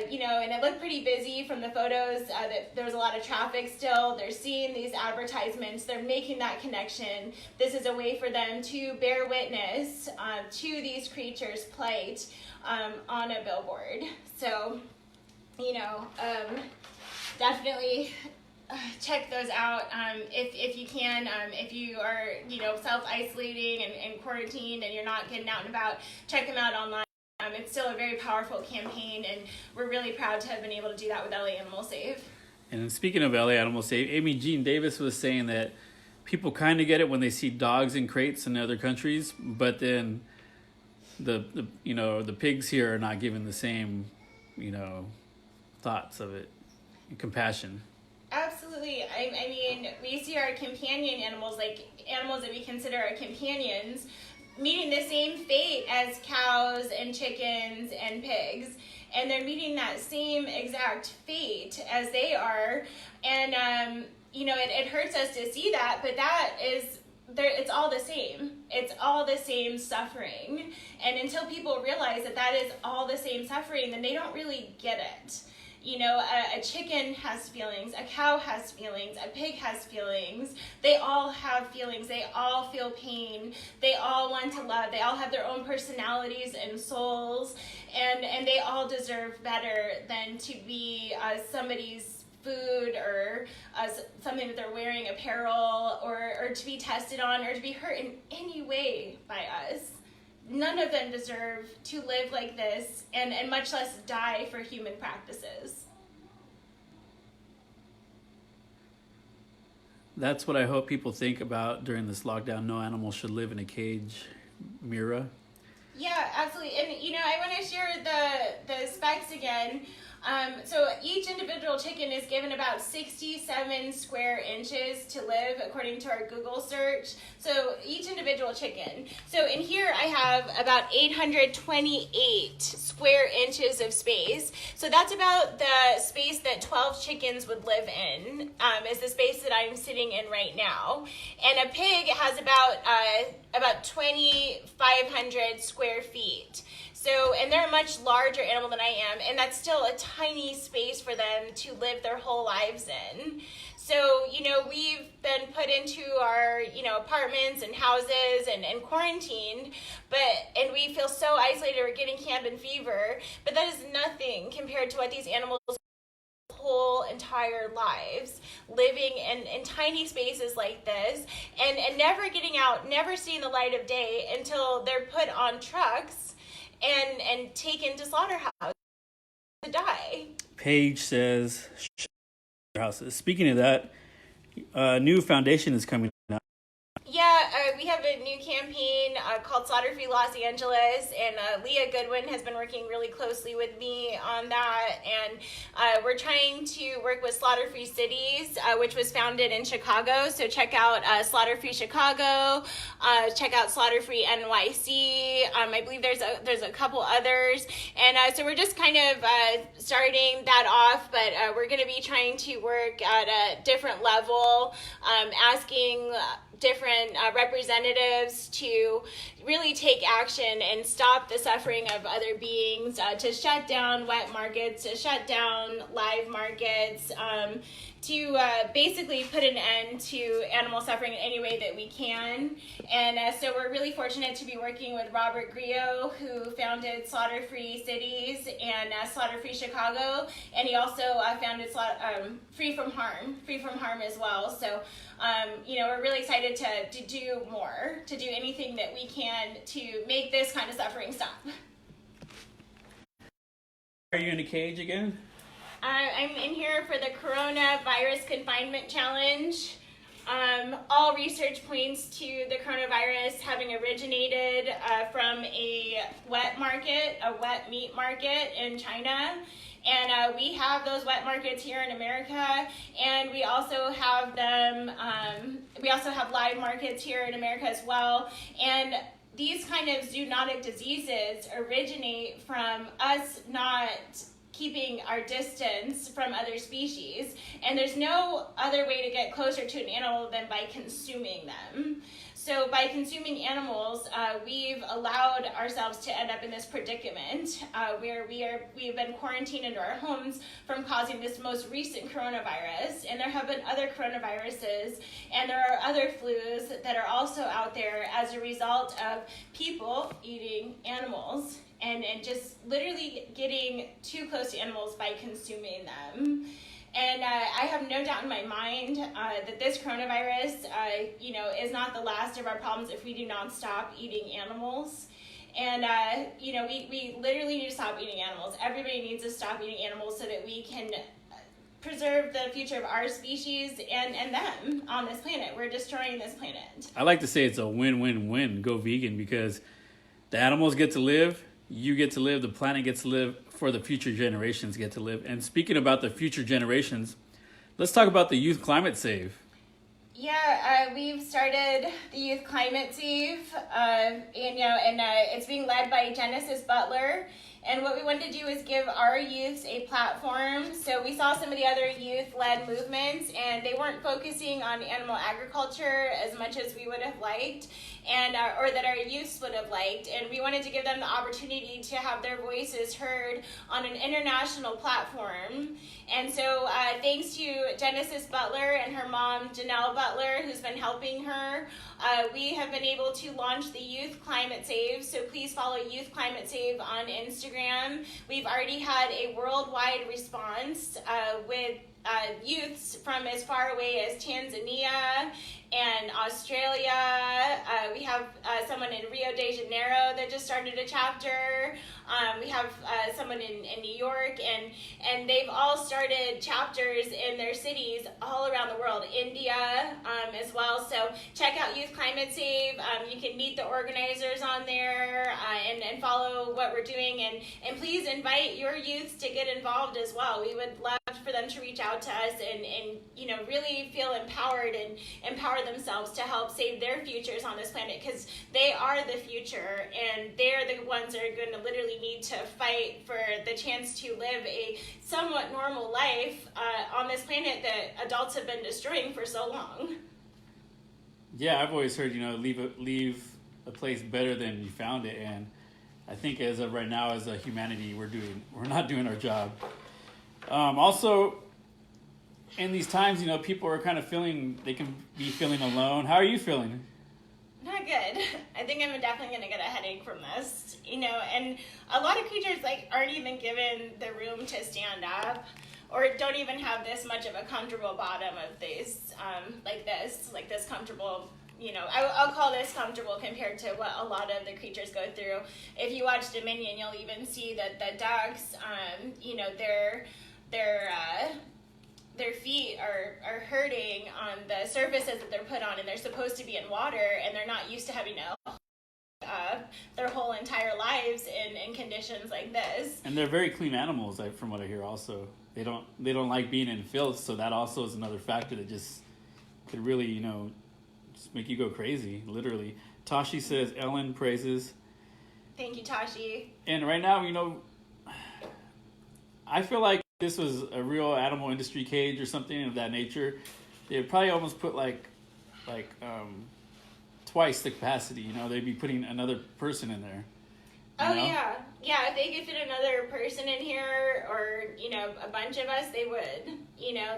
you know, and it looked pretty busy from the photos, that there was a lot of traffic still, they're seeing these advertisements, they're making that connection. This is a way for them to bear witness to these creatures' plight on a billboard. So, you know, definitely check those out if you can. If you are, you know, self-isolating and quarantined and you're not getting out and about, check them out online. It's still a very powerful campaign, and we're really proud to have been able to do that with LA Animal Save.
And speaking of LA Animal Save, Amy Jean Davis was saying that people kind of get it when they see dogs in crates in other countries, but then the you know, the pigs here are not given the same, you know, thoughts of it, compassion.
Absolutely. I mean, we see our companion animals, like animals that we consider our companions, meeting the same fate as cows and chickens and pigs, and they're meeting that same exact fate as they are. And you know, it hurts us to see that, but that is there. It's all the same. It's all the same suffering. And until people realize that that is all the same suffering, then they don't really get it. You know, a chicken has feelings, a cow has feelings, a pig has feelings. They all have feelings. They all feel pain. They all want to love. They all have their own personalities and souls, and they all deserve better than to be somebody's food, or something that they're wearing, apparel, or to be tested on, or to be hurt in any way by us. None of them deserve to live like this, and much less die for human practices.
That's what I hope people think about during this lockdown. No animal should live in a cage. Mira?
Yeah, absolutely. And, you know, I want to share the specs again. So each individual chicken is given about 67 square inches to live, according to our Google search. So each individual chicken. So in here I have about 828 square inches of space. So that's about the space that 12 chickens would live in, is the space that I'm sitting in right now. And a pig has about 2,500 square feet. So, and they're a much larger animal than I am, and that's still a tiny space for them to live their whole lives in. So, you know, we've been put into our, you know, apartments and houses and quarantined, and we feel so isolated, we're getting cabin fever, but that is nothing compared to what these animals whole entire lives living in tiny spaces like this, and never getting out, never seeing the light of day until they're put on trucks and taken to slaughterhouse to die.
page says houses. Speaking of that, a new foundation is coming out.
Yeah, we have a new campaign called Slaughter Free Los Angeles, and Leah Goodwin has been working really closely with me on that, and we're trying to work with Slaughter Free Cities, which was founded in Chicago, so check out Slaughter Free Chicago, check out Slaughter Free NYC, I believe there's a couple others, and so we're just kind of starting that off, but we're going to be trying to work at a different level, asking different representatives to really take action and stop the suffering of other beings, to shut down wet markets, to shut down live markets, to basically put an end to animal suffering in any way that we can. And so we're really fortunate to be working with Robert Griot, who founded Slaughter Free Cities and Slaughter Free Chicago, and he also founded Free from Harm as well. So we're really excited to do more, to do anything that we can to make this kind of suffering stop.
Are you in a cage again?
I'm in here for the coronavirus confinement challenge. All research points to the coronavirus having originated from a wet meat market in China. And we have those wet markets here in America, and we also have them. We also have live markets here in America as well. And these kind of zoonotic diseases originate from us not keeping our distance from other species, and there's no other way to get closer to an animal than by consuming them. So by consuming animals, we've allowed ourselves to end up in this predicament where we've been quarantined into our homes from causing this most recent coronavirus, and there have been other coronaviruses, and there are other flus that are also out there as a result of people eating animals and just literally getting too close to animals by consuming them. And I have no doubt in my mind that this coronavirus, is not the last of our problems if we do not stop eating animals. And, we literally need to stop eating animals. Everybody needs to stop eating animals so that we can preserve the future of our species and them on this planet. We're destroying this planet.
I like to say it's a win-win-win. Go vegan, because the animals get to live, you get to live, the planet gets to live, for the future generations get to live. And speaking about the future generations, let's talk about the Youth Climate Save.
Yeah, we've started the Youth Climate Save, and it's being led by Genesis Butler. And what we wanted to do is give our youths a platform. So we saw some of the other youth-led movements, and they weren't focusing on animal agriculture as much as we would have liked, and or that our youths would have liked. And we wanted to give them the opportunity to have their voices heard on an international platform. And so thanks to Genesis Butler and her mom, Janelle Butler, who's been helping her, we have been able to launch the Youth Climate Save. So please follow Youth Climate Save on Instagram. We've already had a worldwide response with youths from as far away as Tanzania and Australia. We have someone in Rio de Janeiro that just started a chapter. We have someone in New York, and they've all started chapters in their cities all around the world, India as well. So check out Youth Climate Save. You can meet the organizers on there and follow what we're doing. And please invite your youth to get involved as well. We would love for them to reach out to us and really feel empowered and empower themselves to help save their futures on this planet, because they are the future, and they're the ones that are going to literally need to fight for the chance to live a somewhat normal life on this planet that adults have been destroying for so long.
Yeah, I've always heard, leave a place better than you found it, and I think as of right now, as a humanity, we're not doing our job. Also, in these times, people are kind of they can be feeling alone. How are you feeling?
Not good. I think I'm definitely going to get a headache from this, and a lot of creatures aren't even given the room to stand up, or don't even have this much of a comfortable bottom of these, like this comfortable, I'll call this comfortable compared to what a lot of the creatures go through. If you watch Dominion, you'll even see that the ducks, their feet are hurting on the surfaces that they're put on, and they're supposed to be in water, and they're not used to having to their whole entire lives in conditions like this.
And they're very clean animals, from what I hear. Also, they don't like being in filth, so that also is another factor that just could really just make you go crazy, literally. Tashi says Ellen praises.
Thank you, Tashi.
And right now, I feel like this was a real animal industry cage or something of that nature. They'd probably almost put like twice the capacity. They'd be putting another person in there.
Oh, yeah. Yeah, if they could fit another person in here or, a bunch of us, they would.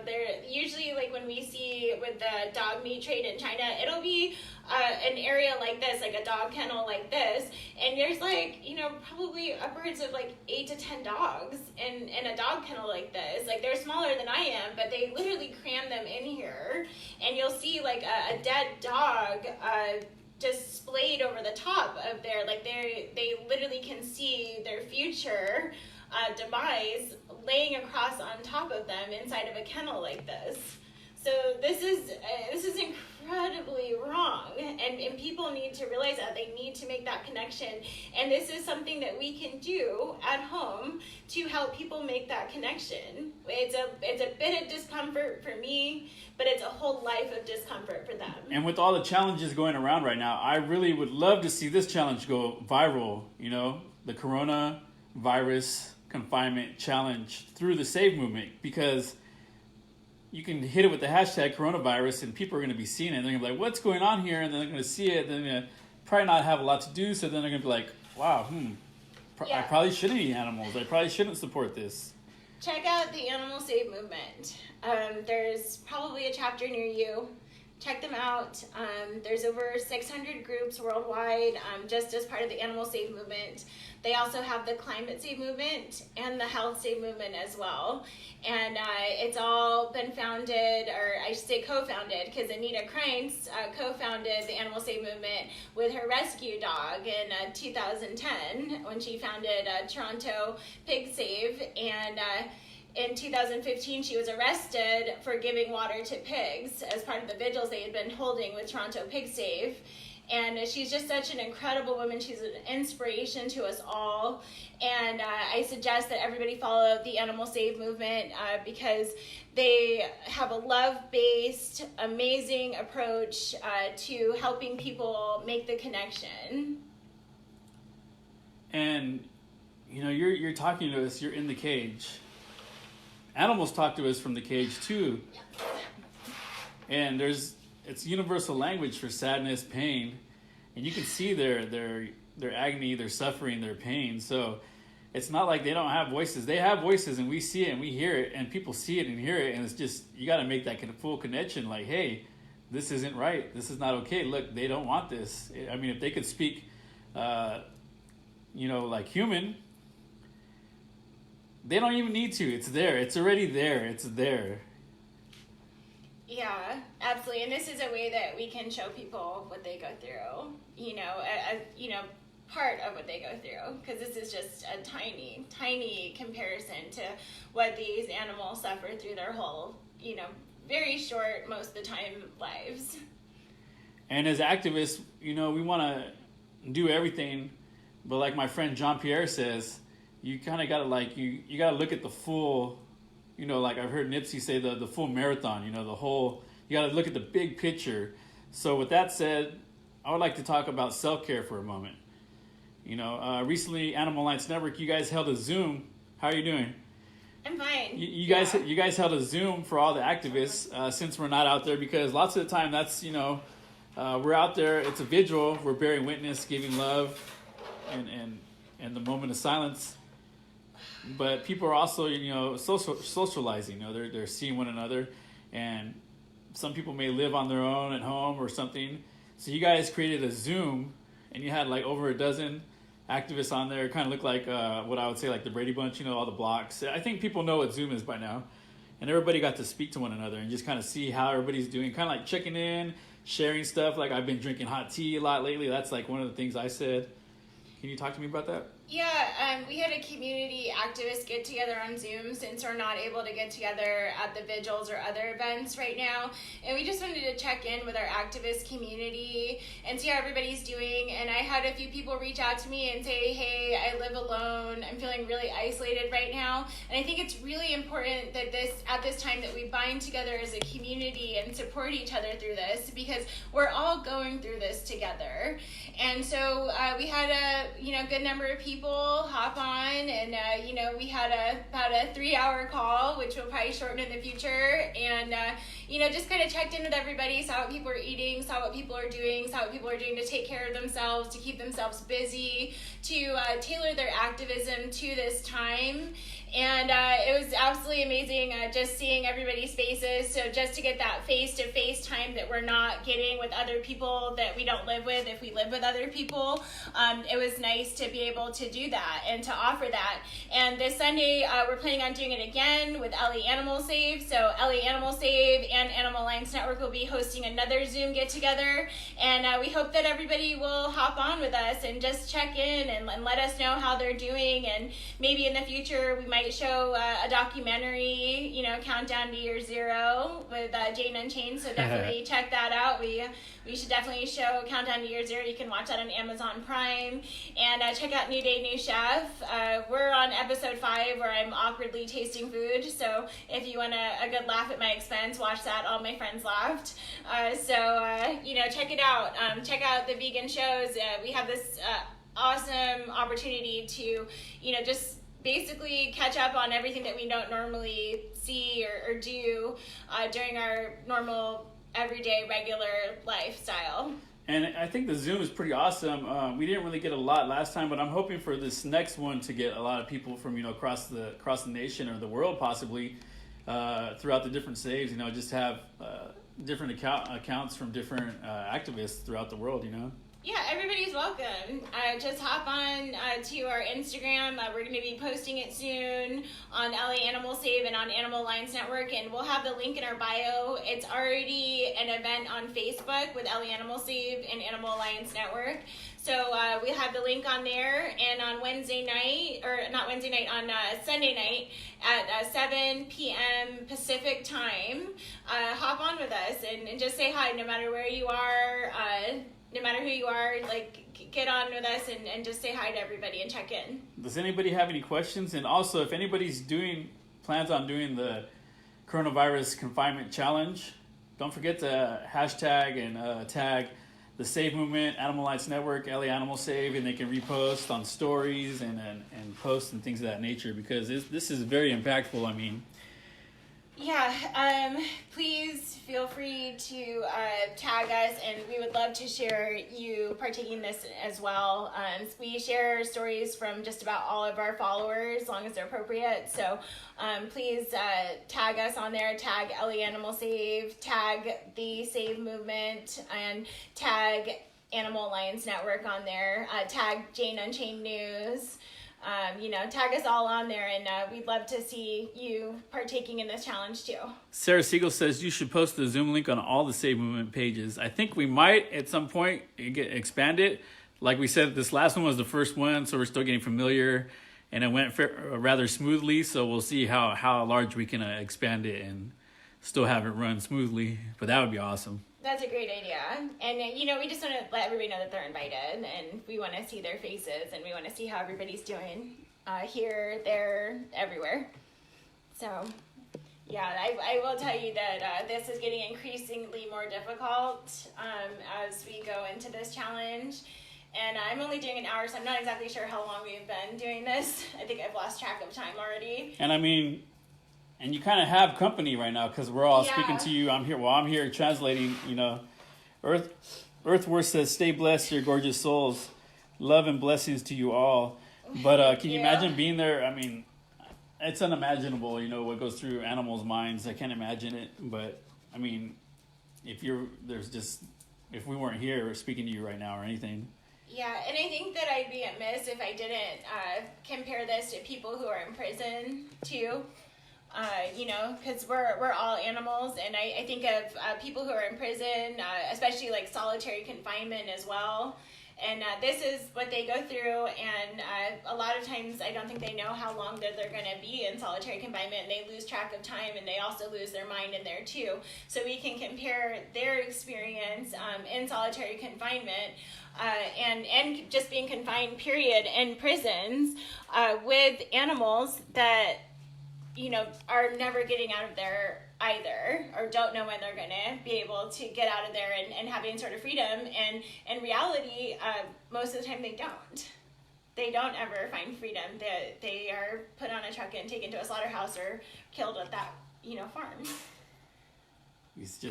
They're usually, like, when we see with the dog meat trade in China, it'll be an area like this, like a dog kennel like this, and there's, like, probably upwards of, like, 8 to 10 dogs in a dog kennel like this. Like, they're smaller than I am, but they literally cram them in here, and you'll see, like, a dead dog displayed over the top of their, like, they literally can see their future demise laying across on top of them inside of a kennel like this. So this is incredibly wrong, and people need to realize that they need to make that connection, and this is something that we can do at home to help people make that connection. It's a bit of discomfort for me, but it's a whole life of discomfort for them.
And with all the challenges going around right now, I really would love to see this challenge go viral. The coronavirus confinement challenge through the Save movement, because you can hit it with the hashtag coronavirus and people are going to be seeing it and they're going to be like, what's going on here? And then they're going to see it, then they're going to probably not have a lot to do, so then they're going to be like, wow, I probably shouldn't eat animals, I probably shouldn't support this.
Check out the Animal Save movement. There's probably a chapter near you. Check them out. There's over 600 groups worldwide just as part of the Animal Save movement. They also have the Climate Save movement and the Health Save movement as well. And it's all been founded, or I should say co-founded, because Anita Kreintz co-founded the Animal Save movement with her rescue dog in 2010 when she founded Toronto Pig Save. And in 2015, she was arrested for giving water to pigs as part of the vigils they had been holding with Toronto Pig Save. And she's just such an incredible woman. She's an inspiration to us all. And I suggest that everybody follow the Animal Save movement because they have a love-based, amazing approach to helping people make the connection.
And, you're talking to us, you're in the cage. Animals talk to us from the cage too. And it's universal language for sadness, pain, and you can see their agony, their suffering, their pain. So it's not like they don't have voices. They have voices, and we see it and we hear it, and people see it and hear it, and it's just, you got to make that full connection. Like, hey, this isn't right. This is not okay. Look, they don't want this. I mean, if they could speak, like human, they don't even need to. It's there. It's already there. It's there.
Yeah, absolutely. And this is a way that we can show people what they go through, part of what they go through, because this is just a tiny, tiny comparison to what these animals suffer through their whole, very short, most of the time, lives.
And as activists, we want to do everything, but like my friend Jean Pierre says, you kind of got to you got to look at the full, like I've heard Nipsey say, the full marathon, you got to look at the big picture. So with that said, I would like to talk about self-care for a moment. Recently, Animal Alliance Network, you guys held a Zoom. How are you doing?
I'm fine.
You guys held a Zoom for all the activists since we're not out there, because lots of the time that's, we're out there, it's a vigil, we're bearing witness, giving love, and the moment of silence. But people are also, socializing. They're seeing one another, and some people may live on their own at home or something. So you guys created a Zoom, and you had like over a dozen activists on there. Kind of looked like what I would say like the Brady Bunch, all the blocks. I think people know what Zoom is by now, and everybody got to speak to one another and just kind of see how everybody's doing. Kind of like checking in, sharing stuff. Like I've been drinking hot tea a lot lately. That's like one of the things I said. Can you talk to me about that?
Yeah, we had a community activist get together on Zoom since we're not able to get together at the vigils or other events right now. And we just wanted to check in with our activist community and see how everybody's doing. And I had a few people reach out to me and say, hey, I live alone. I'm feeling really isolated right now. And I think it's really important that at this time that we bind together as a community and support each other through this, because we're all going through this together. And so we had a good number of people hop on, and we had about a 3-hour call, which we'll probably shorten in the future, and just kind of checked in with everybody, saw what people are eating, saw what people are doing, saw what people are doing to take care of themselves, to keep themselves busy, to tailor their activism to this time. And it was absolutely amazing just seeing everybody's faces. So just to get that face-to-face time that we're not getting with other people that we don't live with if we live with other people, it was nice to be able to do that and to offer that. And this Sunday, we're planning on doing it again with Ellie Animal Save. So Ellie Animal Save and Animal Alliance Network will be hosting another Zoom get-together. And we hope that everybody will hop on with us and just check in and let us know how they're doing. And maybe in the future, we might show a documentary, Countdown to Year Zero with Jane Unchained, so definitely check that out. We should definitely show Countdown to Year Zero. You can watch that on Amazon Prime. And check out New Day, New Chef. We're on episode 5 where I'm awkwardly tasting food, so if you want a good laugh at my expense, watch that. All my friends laughed. Check it out. Check out the vegan shows. We have this awesome opportunity to, just basically catch up on everything that we don't normally see or do during our normal, everyday, regular lifestyle.
And I think the Zoom is pretty awesome. We didn't really get a lot last time, but I'm hoping for this next one to get a lot of people from across the nation or the world, possibly throughout the different saves. Just have different accounts from different activists throughout the world.
Yeah, everybody's welcome. Just hop on to our Instagram. We're going to be posting it soon on LA Animal Save and on Animal Alliance Network, and we'll have the link in our bio. It's already an event on Facebook with LA Animal Save and Animal Alliance Network. So we have the link on there, and on Sunday night at 7 p.m. Pacific time, hop on with us and just say hi, no matter where you are. No matter who you are, get on with us and just say hi to everybody and check in.
Does anybody have any questions? And also, if anybody's plans on doing the coronavirus confinement challenge, don't forget to hashtag and tag the Save Movement, Animal Alliance Network, LA Animal Save, and they can repost on stories and posts and things of that nature, because this is very impactful.
Yeah, please feel free to tag us, and we would love to share you partaking in this as well. We share stories from just about all of our followers, as long as they're appropriate. So please tag us on there, tag Ellie Animal Save, tag the Save Movement, and tag Animal Alliance Network on there, tag Jane Unchained News. Tag us all on there, and we'd love to see you partaking in this challenge too.
Sarah Siegel says you should post the Zoom link on all the Save Movement pages. I think we might at some point expand it. Like we said, this last one was the first one, so we're still getting familiar, and it went rather smoothly. So we'll see how large we can expand it and still have it run smoothly. But that would be awesome.
That's a great idea. And, we just want to let everybody know that they're invited, and we want to see their faces, and we want to see how everybody's doing here, there, everywhere. So, yeah, I will tell you that this is getting increasingly more difficult as we go into this challenge. And I'm only doing an hour, so I'm not exactly sure how long we've been doing this. I think I've lost track of time already.
And you kind of have company right now, because we're all speaking to you. I'm here translating. Earthworth says, "Stay blessed, your gorgeous souls. Love and blessings to you all." But can you imagine being there? It's unimaginable. What goes through animals' minds. I can't imagine it. But if we weren't here speaking to you right now or anything.
Yeah, and I think that I'd be amiss if I didn't compare this to people who are in prison too. Because we're all animals, and I think of people who are in prison, especially like solitary confinement as well. And this is what they go through, and a lot of times I don't think they know how long that they're going to be in solitary confinement, and they lose track of time, and they also lose their mind in there too. So we can compare their experience in solitary confinement and just being confined, period, in prisons with animals that, you know, are never getting out of there either, or don't know when they're going to be able to get out of there and have any sort of freedom. And in reality, most of the time they don't ever find freedom. They are put on a truck and taken to a slaughterhouse or killed at that, you know, farm.
It's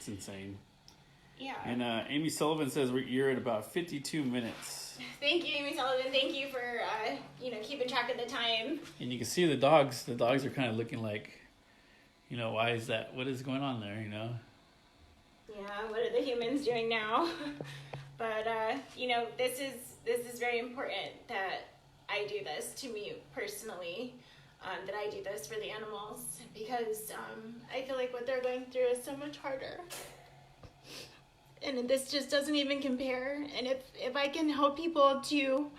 insane.
Yeah.
And Amy Sullivan says you're at about 52 minutes.
Thank you, Amy Sullivan. Thank you for keeping track of the time.
And you can see the dogs. The dogs are kind of looking like, you know, why is that? What is going on there? You know.
Yeah. What are the humans doing now? But you know, this is very important that I do this, to me personally. That I do this for the animals, because I feel like what they're going through is so much harder. And this just doesn't even compare. And if I can help people to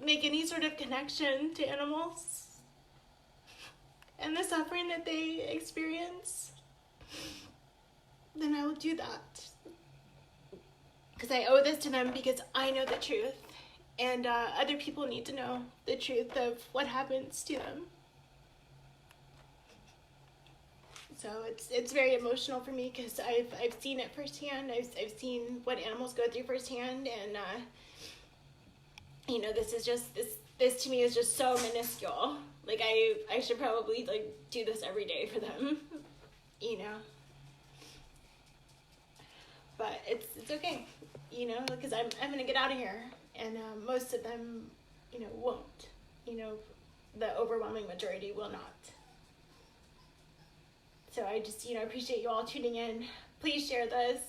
make any sort of connection to animals and the suffering that they experience, then I will do that. Because I owe this to them, because I know the truth. And other people need to know the truth of what happens to them. So it's very emotional for me, because I've seen it firsthand. I've seen what animals go through firsthand, and you know, this to me is just so minuscule. Like I should probably like do this every day for them, you know. But it's okay, you know, because I'm gonna get out of here, and most of them, you know, won't. You know, the overwhelming majority will not. So I just, you know, appreciate you all tuning in. Please share this.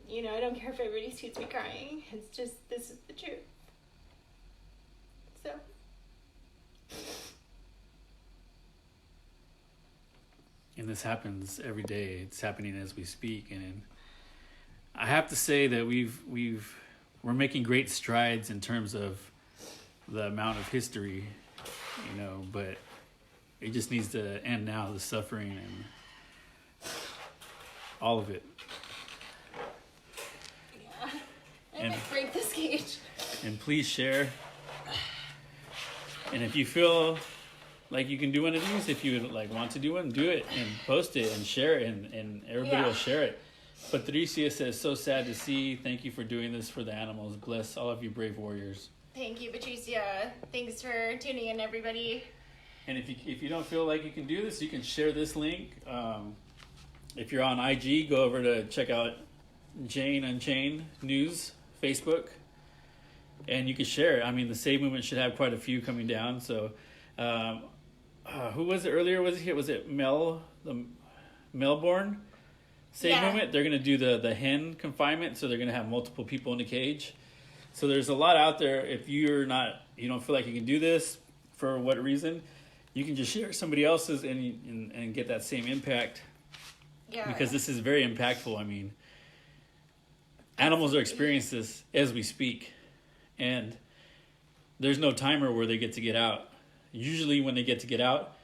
You know, I don't care if everybody sees me crying. It's just, this is the truth. So.
And this happens every day. It's happening as we speak. And I have to say that we're making great strides in terms of the amount of history, you know, but it just needs to end now, the suffering and all of it.
Yeah. I might break this cage.
And please share. And if you feel like you can do one of these, if you like want to do one, do it and post it and share it, and everybody will share it. Patricia says, so sad to see. Thank you for doing this for the animals. Bless all of you brave warriors.
Thank you, Patricia. Thanks for tuning in, everybody.
And if you don't feel like you can do this, you can share this link. If you're on IG, go over to check out Jane Unchained News, Facebook, and you can share it. I mean, the Save Movement should have quite a few coming down. So, who was it earlier? Was it Mel the Melbourne Save Movement? They're going to do the hen confinement, so they're going to have multiple people in the cage. So there's a lot out there. If you don't feel like you can do this for what reason, you can just share somebody else's and get that same impact. Yeah. Because this is very impactful. I mean, animals are experiencing this as we speak. And there's no timer where they get to get out. Usually when they get out,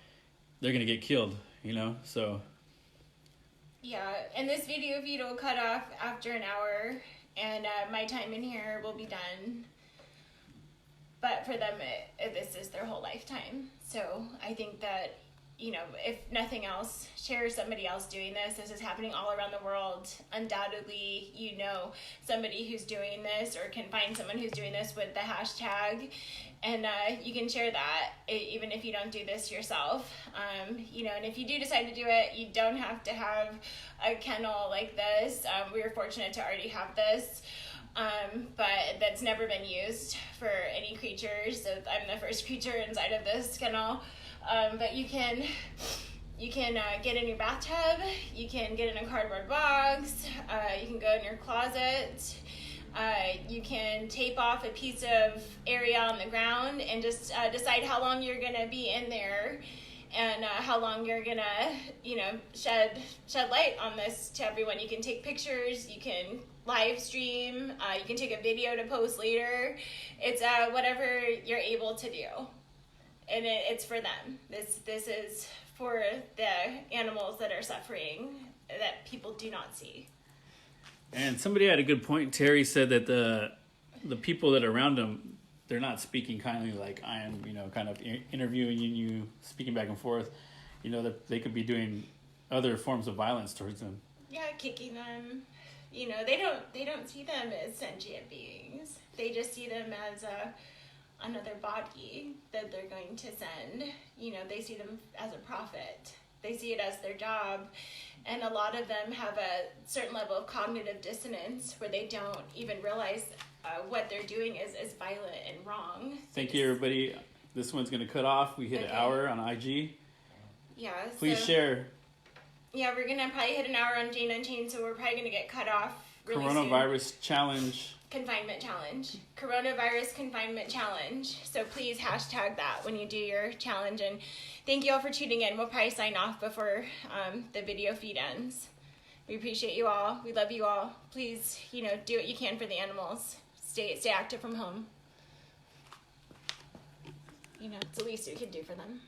they're going to get killed, you know? So.
Yeah, and this video feed will cut off after an hour, and my time in here will be done. But for them, this is their whole lifetime. So I think that, you know, if nothing else, share somebody else doing this. This is happening all around the world. Undoubtedly, you know somebody who's doing this, or can find someone who's doing this with the hashtag. And you can share that, even if you don't do this yourself. You know, and if you do decide to do it, you don't have to have a kennel like this. We were fortunate to already have this. But that's never been used for any creatures. So I'm the first creature inside of this kennel. But you can get in your bathtub, you can get in a cardboard box, you can go in your closet, you can tape off a piece of area on the ground and just decide how long you're going to be in there, and how long you're going to, you know, shed light on this to everyone. You can take pictures, you can live stream. You can take a video to post later. It's whatever you're able to do, and it's for them. This is for the animals that are suffering that people do not see.
And somebody had a good point. Terry said that the people that are around them, they're not speaking kindly like I am, kind of interviewing you, speaking back and forth. That they could be doing other forms of violence towards them.
Yeah, kicking them. They don't see them as sentient beings. They just see them as another body that they're going to send. They see them as a profit. They see it as their job. And a lot of them have a certain level of cognitive dissonance where they don't even realize what they're doing is violent and wrong.
Thank you, everybody. This one's going to cut off. We hit an hour on IG.
Yeah.
Please share.
Yeah, we're going to probably hit an hour on Jane Unchained, so we're probably going to get cut off really
Coronavirus
soon.
challenge.
Confinement challenge. Coronavirus confinement challenge. So please hashtag that when you do your challenge. And thank you all for tuning in. We'll probably sign off before the video feed ends. We appreciate you all. We love you all. Please, do what you can for the animals. Stay active from home. It's the least we can do for them.